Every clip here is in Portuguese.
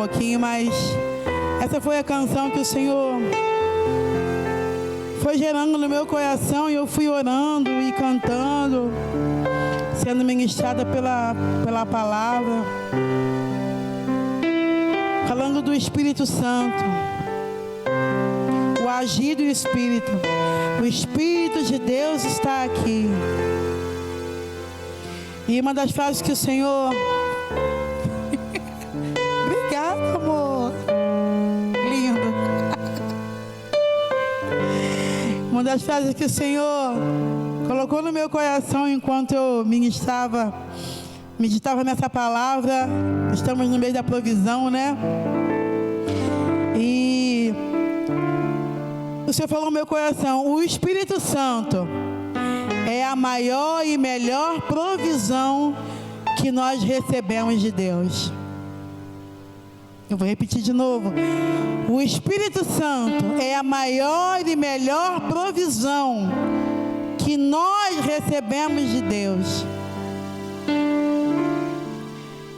pouquinho, mas essa foi a canção que o Senhor foi gerando no meu coração e eu fui orando e cantando, sendo ministrada pela palavra, falando do Espírito Santo, o agir do Espírito. O Espírito de Deus está aqui. E uma das frases que o Senhor... Obrigada, amor. Lindo. Uma das frases que o Senhor colocou no meu coração enquanto eu meditava nessa palavra. Estamos no meio da provisão, né? E o Senhor falou no meu coração: o Espírito Santo é a maior e melhor provisão que nós recebemos de Deus. Eu vou repetir de novo. O Espírito Santo é a maior e melhor provisão que nós recebemos de Deus.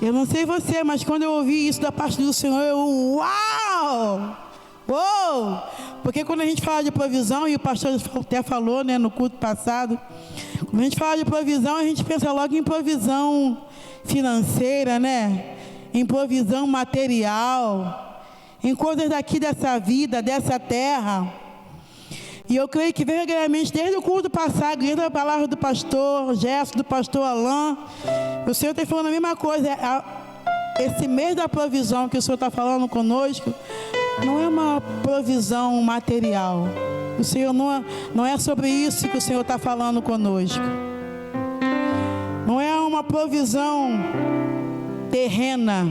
Eu não sei você, mas quando eu ouvi isso da parte do Senhor, eu, uau! Uou! Porque quando a gente fala de provisão, e o pastor até falou, né, no culto passado, quando a gente fala de provisão, a gente pensa logo em provisão financeira, né? Em provisão material, em coisas daqui dessa vida, dessa terra. E eu creio que verdadeiramente, desde o culto passado, desde a palavra do pastor Gerson, do pastor Alain, o Senhor está falando a mesma coisa. Esse mês da provisão que o Senhor está falando conosco, não é uma provisão material. O Senhor não é sobre isso que o Senhor está falando conosco. Não é uma provisão terrena.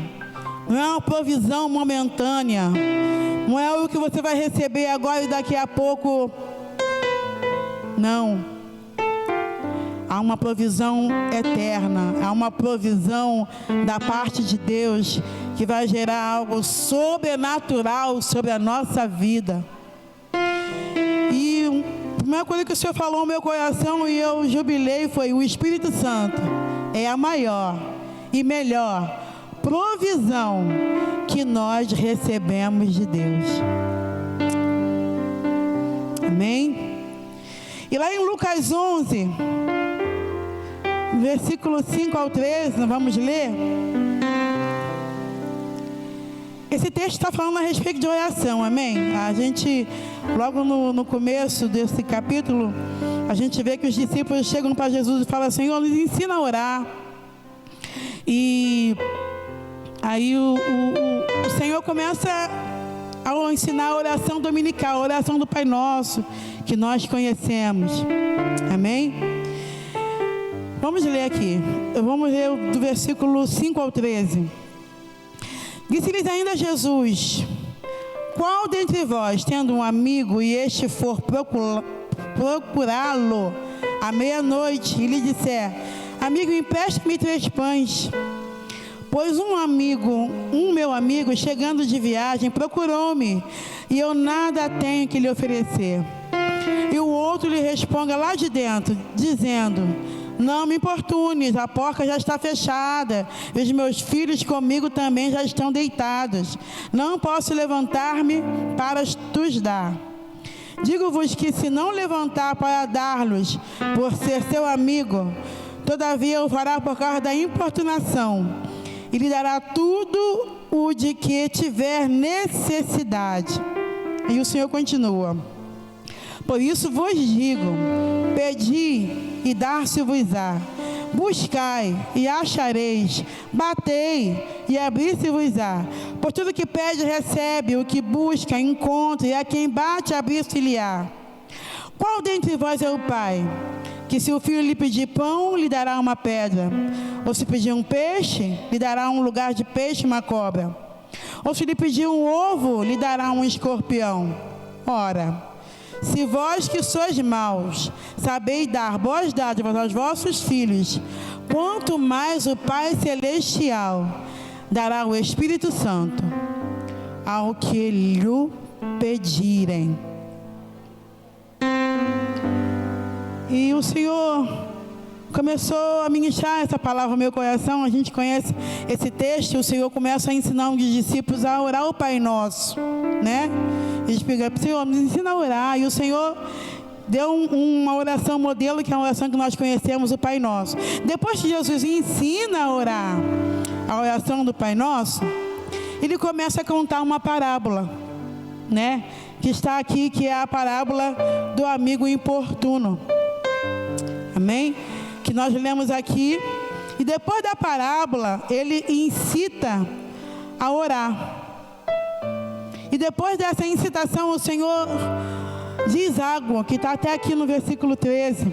Não é uma provisão momentânea. Não é o que você vai receber agora e daqui a pouco. Não. Há uma provisão eterna. Há uma provisão da parte de Deus que vai gerar algo sobrenatural sobre a nossa vida. E a primeira coisa que o Senhor falou no meu coração e eu jubilei foi: o Espírito Santo é a maior e melhor provisão que nós recebemos de Deus. Amém? E lá em Lucas 11, versículo 5 ao 13, nós vamos ler. Esse texto está falando a respeito de oração, amém? A gente, logo no começo desse capítulo, a gente vê que os discípulos chegam para Jesus e falam: Senhor, nos ensina a orar. E aí o Senhor começa a ensinar a oração dominical, a oração do Pai Nosso, que nós conhecemos, amém? Vamos ler aqui, vamos ler do versículo 5 ao 13. Disse-lhes ainda Jesus: qual dentre vós, tendo um amigo, e este for procurá-lo à meia-noite, e lhe disser: amigo, empresta-me 3 pães. Pois um meu amigo, chegando de viagem, procurou-me, e eu nada tenho que lhe oferecer. E o outro lhe responda lá de dentro, dizendo: não me importunes, a porta já está fechada, e os meus filhos comigo também já estão deitados. Não posso levantar-me para os dar. Digo-vos que se não levantar para dar-los, por ser seu amigo, todavia o fará por causa da importunação, e lhe dará tudo o de que tiver necessidade. E o Senhor continua: por isso vos digo, pedi e dar-se-vos-á, buscai e achareis, batei e abrir-se-vos-á. Por tudo que pede recebe, o que busca encontra, e a quem bate abrir-se-lhe-á. Qual dentre vós é o pai, que se o filho lhe pedir pão, lhe dará uma pedra? Ou se pedir um peixe, lhe dará um lugar de peixe, uma cobra? Ou se lhe pedir um ovo, lhe dará um escorpião? Ora, se vós que sois maus, sabeis dar boas dádivas aos vossos filhos, quanto mais o Pai Celestial dará o Espírito Santo ao que lhe pedirem. E o Senhor começou a ministrar essa palavra no meu coração. A gente conhece esse texto, o Senhor começa a ensinar os discípulos a orar o Pai Nosso, né? Eles pediram: Senhor, nos ensina a orar. E o Senhor deu uma oração modelo, que é a oração que nós conhecemos, o Pai Nosso. Depois que Jesus ensina a orar a oração do Pai Nosso, ele começa a contar uma parábola, né? Que está aqui, que é a parábola do amigo importuno. Amém? Que nós lemos aqui. E depois da parábola, ele incita a orar. E depois dessa incitação, o Senhor diz algo, que está até aqui no versículo 13,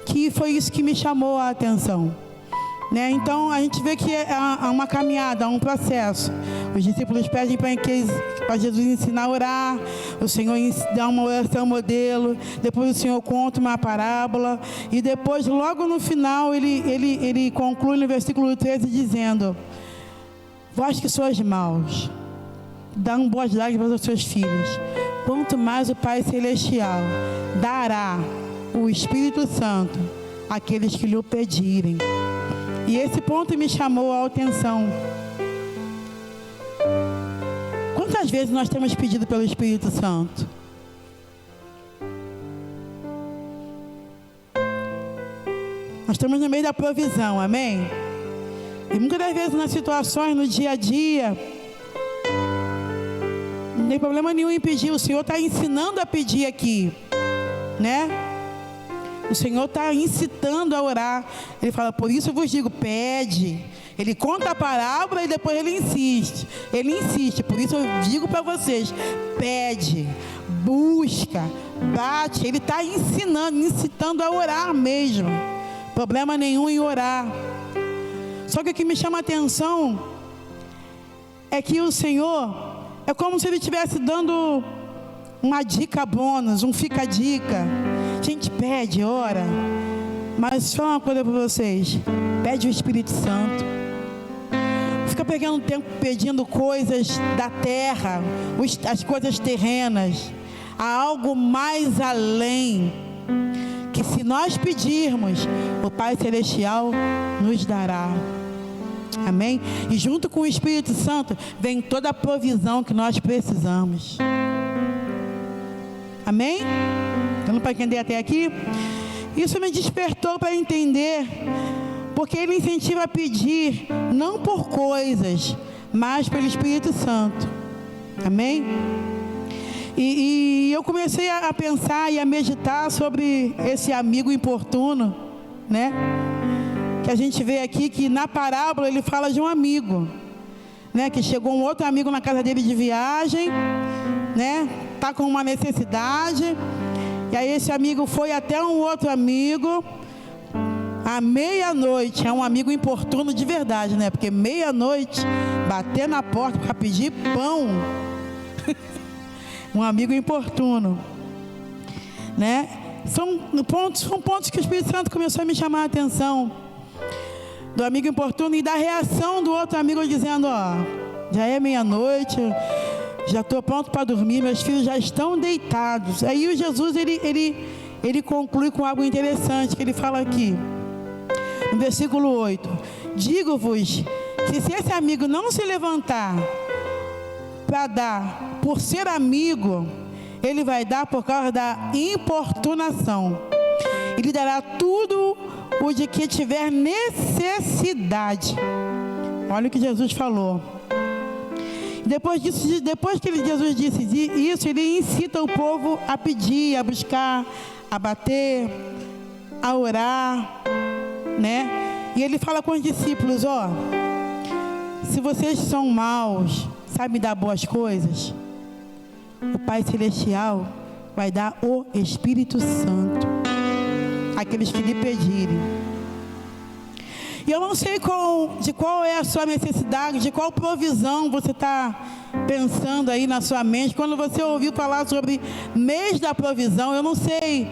que foi isso que me chamou a atenção, né? Então a gente vê que há uma caminhada, há um processo. Os discípulos pedem para Jesus ensinar a orar. O Senhor dá uma oração modelo. Depois o Senhor conta uma parábola. E depois, logo no final, ele conclui no versículo 13 dizendo: vós que sois maus, dão boas lágrimas aos seus filhos, quanto mais o Pai Celestial dará o Espírito Santo àqueles que lhe o pedirem. E esse ponto me chamou a atenção. Quantas vezes nós temos pedido pelo Espírito Santo? Nós estamos no meio da provisão, amém? E muitas das vezes nas situações, no dia a dia, não tem problema nenhum em pedir. O Senhor está ensinando a pedir aqui, né? O Senhor está incitando a orar. Ele fala: por isso eu vos digo, pede. Ele conta a parábola e depois ele insiste. Ele insiste. Por isso eu digo para vocês: pede, busca, bate. Ele está ensinando, incitando a orar mesmo. Problema nenhum em orar. Só que o que me chama a atenção é que o Senhor é como se ele estivesse dando uma dica bônus, um fica-dica. Gente, pede, ora. Mas fala uma coisa para vocês: pede o Espírito Santo. Fica pegando tempo pedindo coisas da terra, as coisas terrenas. Há algo mais além, que se nós pedirmos, o Pai Celestial nos dará. Amém? E junto com o Espírito Santo vem toda a provisão que nós precisamos. Amém? Dando para entender até aqui? Isso me despertou para entender, porque ele incentiva a pedir, não por coisas, mas pelo Espírito Santo. Amém? E eu comecei a pensar e a meditar sobre esse amigo importuno, né? Que a gente vê aqui, que na parábola ele fala de um amigo, né? Que chegou um outro amigo na casa dele de viagem, né? Tá com uma necessidade. E aí esse amigo foi até um outro amigo à meia-noite. É um amigo importuno de verdade, né? Porque meia-noite, bater na porta para pedir pão. Um amigo importuno, né? São pontos que o Espírito Santo começou a me chamar a atenção. Do amigo importuno e da reação do outro amigo dizendo: ó, já é meia-noite, já estou pronto para dormir, meus filhos já estão deitados. Aí o Jesus, ele conclui com algo interessante, que ele fala aqui, no versículo 8: digo-vos que se esse amigo não se levantar para dar por ser amigo, ele vai dar por causa da importunação. Ele dará tudo o de que tiver necessidade. Olha o que Jesus falou. Depois disso, depois que Jesus disse isso, ele incita o povo a pedir, a buscar, a bater, a orar, né? E ele fala com os discípulos: ó, se vocês são maus, sabem dar boas coisas, o Pai Celestial vai dar o Espírito Santo àqueles que lhe pedirem. E eu não sei de qual é a sua necessidade, de qual provisão você está pensando aí na sua mente. Quando você ouviu falar sobre mês da provisão, eu não sei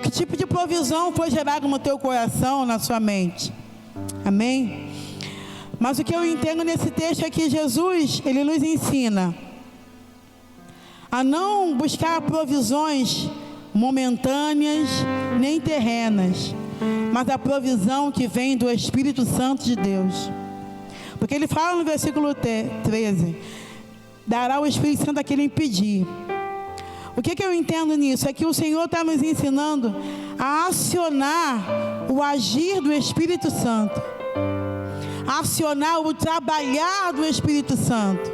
que tipo de provisão foi gerado no teu coração, na sua mente. Amém? Mas o que eu entendo nesse texto é que Jesus, ele nos ensina a não buscar provisões momentâneas nem terrenas, mas a provisão que vem do Espírito Santo de Deus. Porque ele fala no versículo 13, dará o Espírito Santo a quem lhe pedir. O que eu entendo nisso? É que o Senhor está nos ensinando a acionar o agir do Espírito Santo, a acionar o trabalhar do Espírito Santo,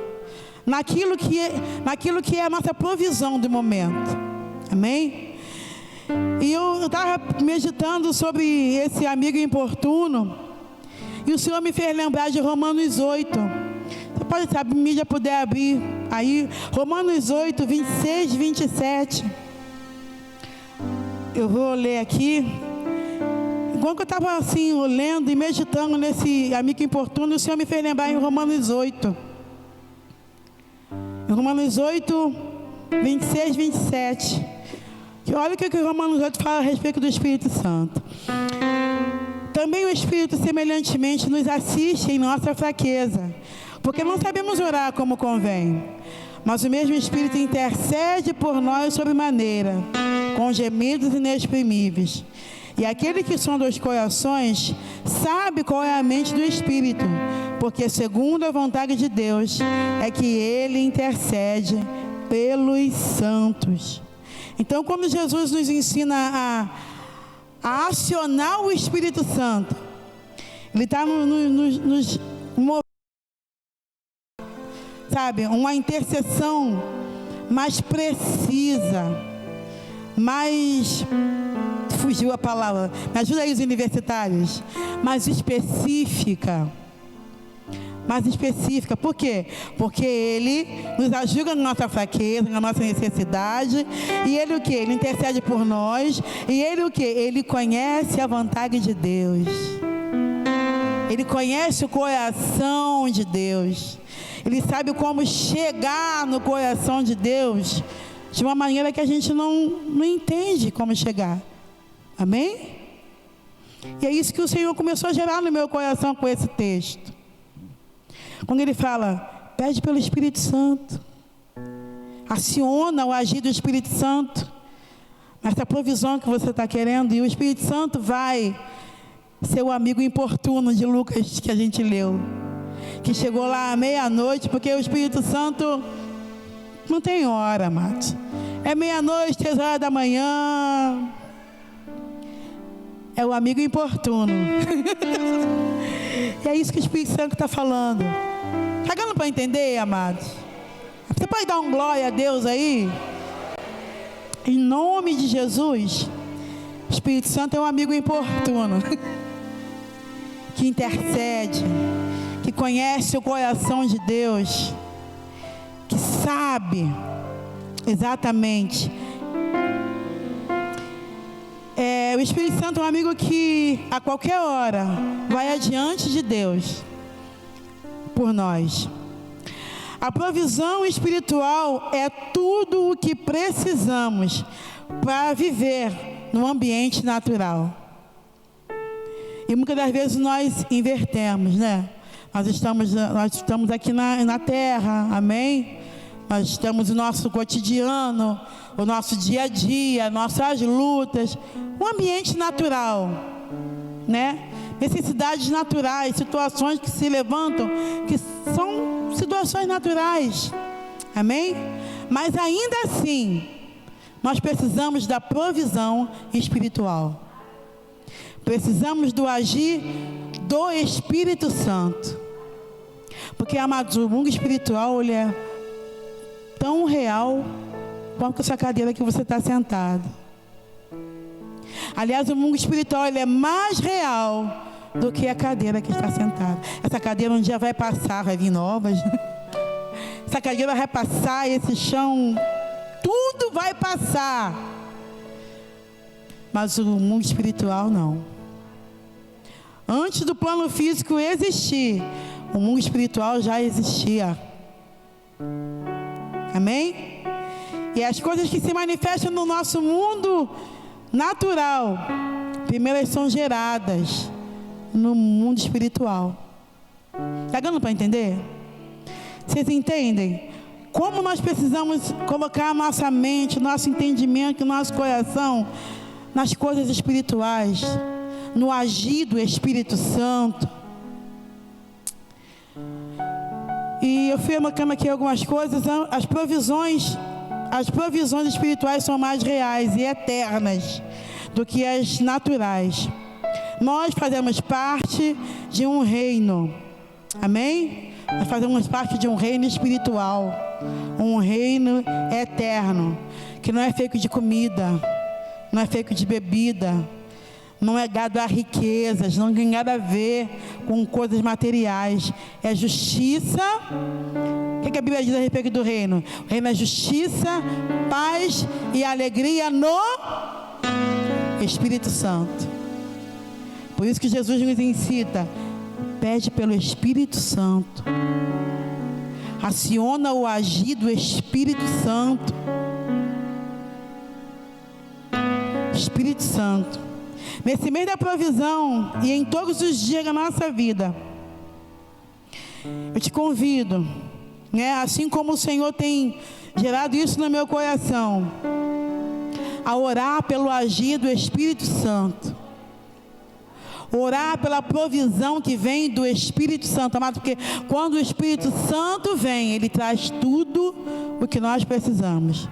naquilo que é a nossa provisão do momento. Amém? E eu estava meditando sobre esse amigo importuno, e o Senhor me fez lembrar de Romanos 8. Você pode, se a mídia puder abrir aí, Romanos 8, 26, 27. Eu vou ler aqui. Enquanto eu estava assim, lendo e meditando nesse amigo importuno, o Senhor me fez lembrar em Romanos 8. Em Romanos 8, 26, 27. Olha o que o Romanos 8 fala a respeito do Espírito Santo. Também o Espírito semelhantemente nos assiste em nossa fraqueza, porque não sabemos orar como convém. Mas o mesmo Espírito intercede por nós sobremaneira, com gemidos inexprimíveis. E aquele que sonda os corações sabe qual é a mente do Espírito, porque segundo a vontade de Deus é que Ele intercede pelos santos. Então, quando Jesus nos ensina a acionar o Espírito Santo, Ele está nos movendo, sabe, uma intercessão mais precisa, mais... fugiu a palavra, me ajuda aí os universitários, mais específica. Por quê? Porque Ele nos ajuda na nossa fraqueza, na nossa necessidade, e Ele o quê? Ele intercede por nós, e Ele o quê? Ele conhece a vontade de Deus, Ele conhece o coração de Deus, Ele sabe como chegar no coração de Deus, de uma maneira que a gente não entende como chegar. Amém? E é isso que o Senhor começou a gerar no meu coração com esse texto. Quando Ele fala, pede pelo Espírito Santo, aciona o agir do Espírito Santo, nessa provisão que você está querendo, e o Espírito Santo vai ser o amigo importuno de Lucas que a gente leu, que chegou lá à meia-noite, porque o Espírito Santo não tem hora, amados. É meia-noite, 3 horas da manhã, é o amigo importuno. E é isso que o Espírito Santo está falando. Está dando para entender, amados? Você pode dar um glória a Deus aí? Em nome de Jesus. O Espírito Santo é um amigo importuno, que intercede, que conhece o coração de Deus, que sabe exatamente. O Espírito Santo é um amigo que a qualquer hora vai adiante de Deus por nós. A provisão espiritual é tudo o que precisamos para viver no ambiente natural. E muitas das vezes nós invertemos, né? Nós estamos aqui na terra, amém? Nós estamos no nosso cotidiano, o nosso dia a dia, nossas lutas, um ambiente natural, né? Necessidades naturais, situações que se levantam, que são situações naturais, amém? Mas ainda assim, nós precisamos da provisão espiritual. Precisamos do agir do Espírito Santo. Porque, amados, o mundo espiritual, ele é tão real quanto essa cadeira que você está sentado. Aliás, o mundo espiritual, ele é mais real do que a cadeira que está sentada. Essa cadeira um dia vai passar, vai vir novas. Essa cadeira vai passar, esse chão, tudo vai passar. Mas o mundo espiritual não. Antes do plano físico existir, o mundo espiritual já existia. Amém? E as coisas que se manifestam no nosso mundo natural, primeiro elas são geradas no mundo espiritual. Está dando para entender? Vocês entendem? Como nós precisamos colocar a nossa mente, nosso entendimento, nosso coração nas coisas espirituais. no agir do Espírito Santo. E eu fui marcando aqui algumas coisas. As provisões espirituais são mais reais e eternas do que as naturais. Nós fazemos parte de um reino. Amém? Nós fazemos parte de um reino espiritual, um reino eterno, que não é feito de comida, não é feito de bebida, não é dado a riquezas, não tem nada a ver com coisas materiais. É justiça. O que a Bíblia diz a respeito do reino? O reino é justiça, paz e alegria no Espírito Santo. Por isso que Jesus nos incita: pede pelo Espírito Santo, aciona o agir do Espírito Santo. Espírito Santo, nesse mês da provisão e em todos os dias da nossa vida, eu te convido, assim como o Senhor tem gerado isso no meu coração, a orar pelo agir do Espírito Santo, orar pela provisão que vem do Espírito Santo, amado, porque quando o Espírito Santo vem, ele traz tudo o que nós precisamos,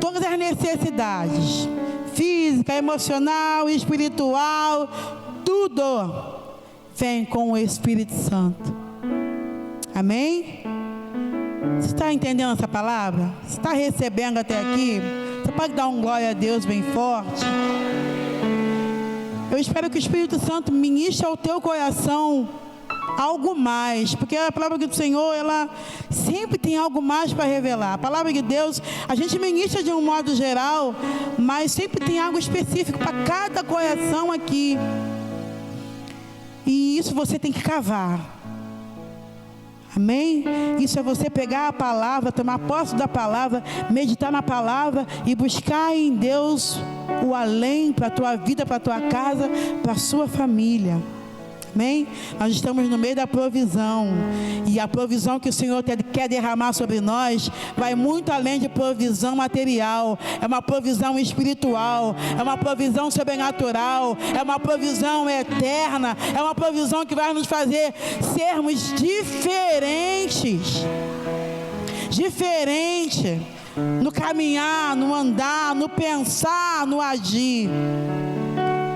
todas as necessidades, física, emocional, espiritual, tudo vem com o Espírito Santo. Amém? Você está entendendo essa palavra? Você está recebendo até aqui? Você pode dar um glória a Deus bem forte? Eu espero que o Espírito Santo ministre ao teu coração algo mais, porque a palavra do Senhor, ela sempre tem algo mais para revelar. A palavra de Deus, a gente ministra de um modo geral, mas sempre tem algo específico para cada coração aqui. E isso você tem que cavar. Amém? Isso é você pegar a palavra, tomar posse da palavra, meditar na palavra e buscar em Deus o além para a tua vida, para a tua casa, para a sua família. Amém? Nós estamos no meio da provisão, e a provisão que o Senhor quer derramar sobre nós vai muito além de provisão material. É uma provisão espiritual, é uma provisão sobrenatural, é uma provisão eterna, é uma provisão que vai nos fazer sermos diferentes no caminhar, no andar, no pensar, no agir.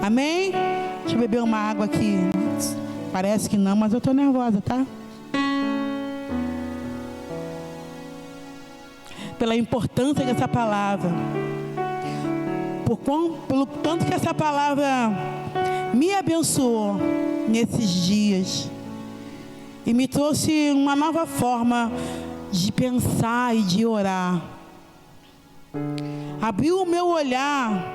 Amém? Deixa eu beber uma água aqui. Parece que não, mas eu estou nervosa, tá? Pela importância dessa palavra. Pelo tanto que essa palavra me abençoou nesses dias. E me trouxe uma nova forma de pensar e de orar. Abriu o meu olhar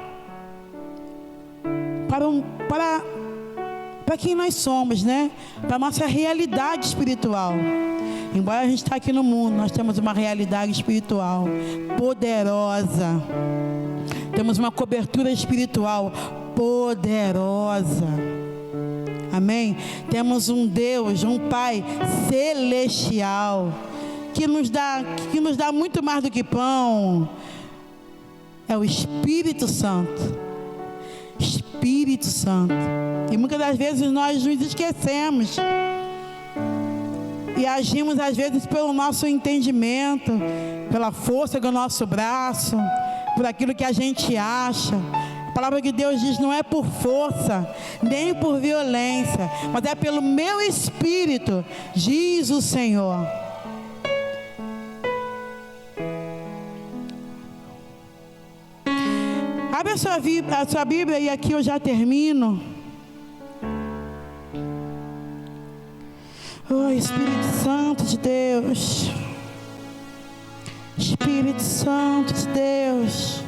para quem nós somos, para a nossa realidade espiritual. Embora a gente está aqui no mundo, nós temos uma realidade espiritual poderosa. Temos uma cobertura espiritual poderosa. Amém? Temos um Deus, um Pai celestial, que nos dá muito mais do que pão. É o Espírito Santo. Espírito Santo. E muitas das vezes nós nos esquecemos e agimos às vezes pelo nosso entendimento, pela força do nosso braço, por aquilo que a gente acha. A palavra de Deus diz: não é por força, nem por violência, mas é pelo meu Espírito, diz o Senhor. Abre a sua Bíblia e aqui eu já termino. Oh, Espírito Santo de Deus. Espírito Santo de Deus.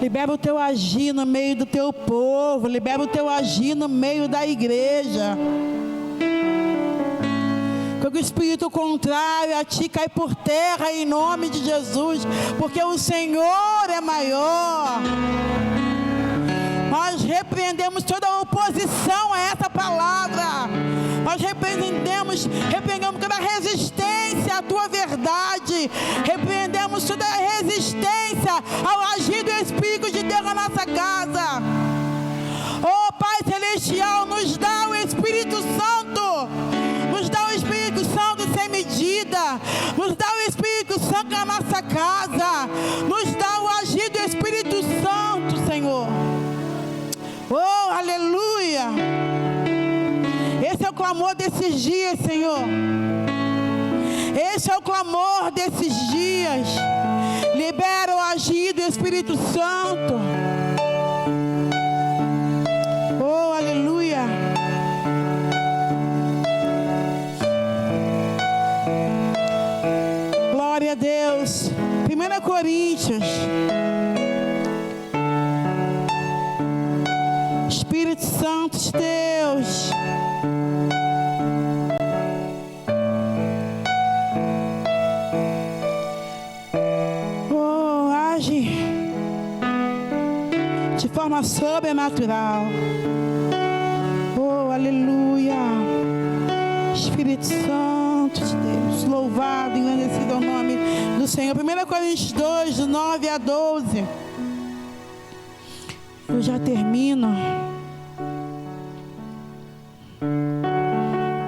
Libera o teu agir no meio do teu povo. Libera o teu agir no meio da igreja. Que o espírito contrário a ti cai por terra em nome de Jesus, porque o Senhor é maior. Nós repreendemos toda a oposição a essa palavra. Nós repreendemos toda a resistência à tua verdade. Repreendemos toda a resistência ao agir do Espírito de Deus na nossa casa. casa. Nos dá o agir do Espírito Santo, Senhor. Oh, aleluia. Esse é o clamor desses dias, Senhor. Esse é o clamor desses dias. Libera o agir do Espírito Santo. Oh, aleluia. Glória a Deus. 1 Coríntios. Espírito Santo de Deus. Oh, age de forma sobrenatural. Oh, aleluia. Espírito Santo de Deus. Louvado, engrandecido é o nome do Senhor. 1 Coríntios 2, do 9 a 12. Eu já termino.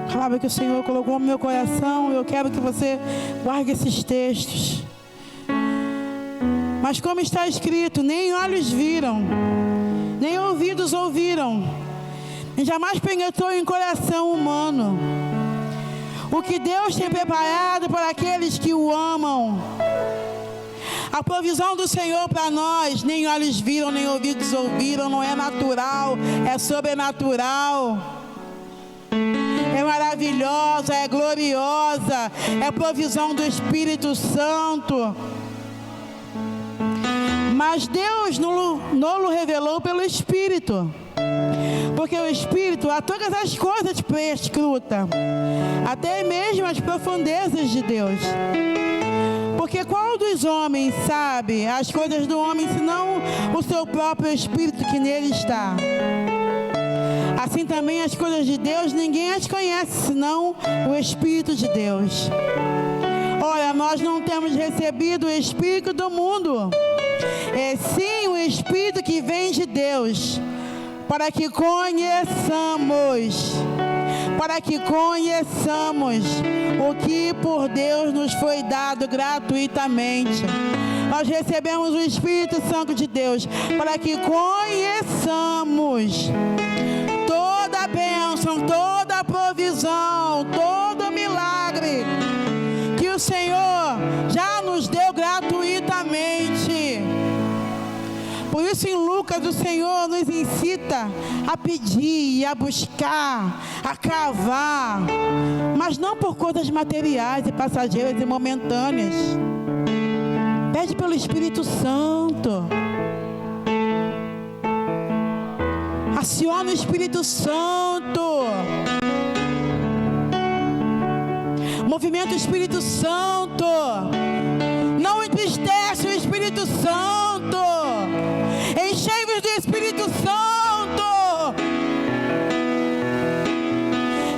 A palavra que o Senhor colocou no meu coração, eu quero que você guarde esses textos. Mas como está escrito, nem olhos viram, nem ouvidos ouviram, e jamais penetrou em coração humano o que Deus tem preparado para aqueles que o amam. A provisão do Senhor para nós, nem olhos viram, nem ouvidos ouviram, não é natural, é sobrenatural. É maravilhosa, é gloriosa, é provisão do Espírito Santo. Mas Deus não revelou pelo Espírito, porque o Espírito a todas as coisas prescruta, até mesmo as profundezas de Deus. Porque qual dos homens sabe as coisas do homem, senão o seu próprio Espírito que nele está? Assim também as coisas de Deus, ninguém as conhece, senão o Espírito de Deus. Ora, nós não temos recebido o Espírito do mundo, é sim o Espírito que vem de Deus, para que conheçamos o que por Deus nos foi dado gratuitamente. Nós recebemos o Espírito Santo de Deus para que conheçamos toda a bênção, toda a provisão, todo o milagre que o Senhor já nos deu gratuitamente. Por isso em Lucas o Senhor nos incita a pedir, a buscar, a cavar, mas não por coisas materiais e passageiras e momentâneas. Pede pelo Espírito Santo. Aciona o Espírito Santo. Movimenta o Espírito Santo. Não entristece o Espírito Santo. Enchei-vos do Espírito Santo.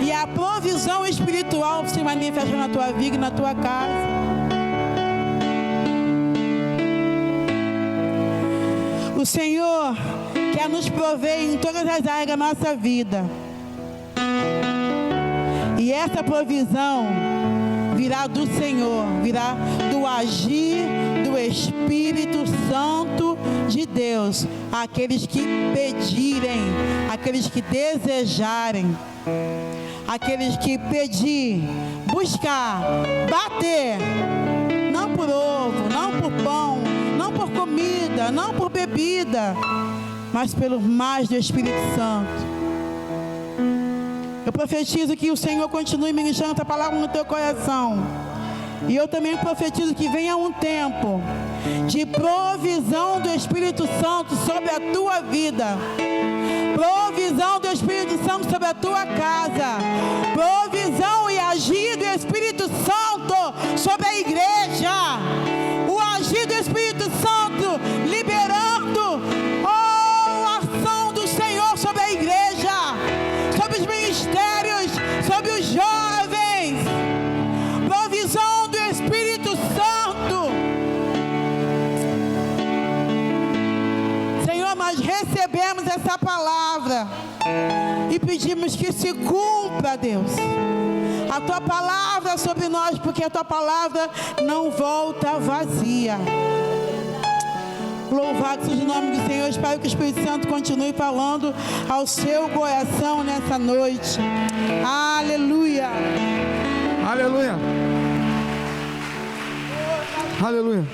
E a provisão espiritual se manifesta na tua vida e na tua casa. O Senhor quer nos prover em todas as áreas da nossa vida. E essa provisão virá do Senhor, virá do agir do Espírito Santo de Deus. Aqueles que pedirem, aqueles que desejarem, aqueles que pedir, buscar, bater, não por ovo, não por pão, não por comida, não por bebida, mas pelo mais do Espírito Santo. Eu profetizo que o Senhor continue ministrando essa palavra no teu coração. E eu também profetizo que venha um tempo de provisão do Espírito Santo sobre a tua vida. Provisão do Espírito Santo sobre a tua casa. Provisão e agir do Espírito Santo sobre a igreja. O agir do Espírito Santo liberando a ação do Senhor sobre a igreja, sobre os ministérios, sobre os jovens. Provisão do Espírito Santo. Senhor, nós recebemos essa palavra e pedimos que se cumpra, Deus, a tua palavra sobre nós, porque a tua palavra não volta vazia. Louvado seja o nome do Senhor. Espero que o Espírito Santo continue falando ao seu coração nessa noite. Aleluia. Aleluia. Aleluia.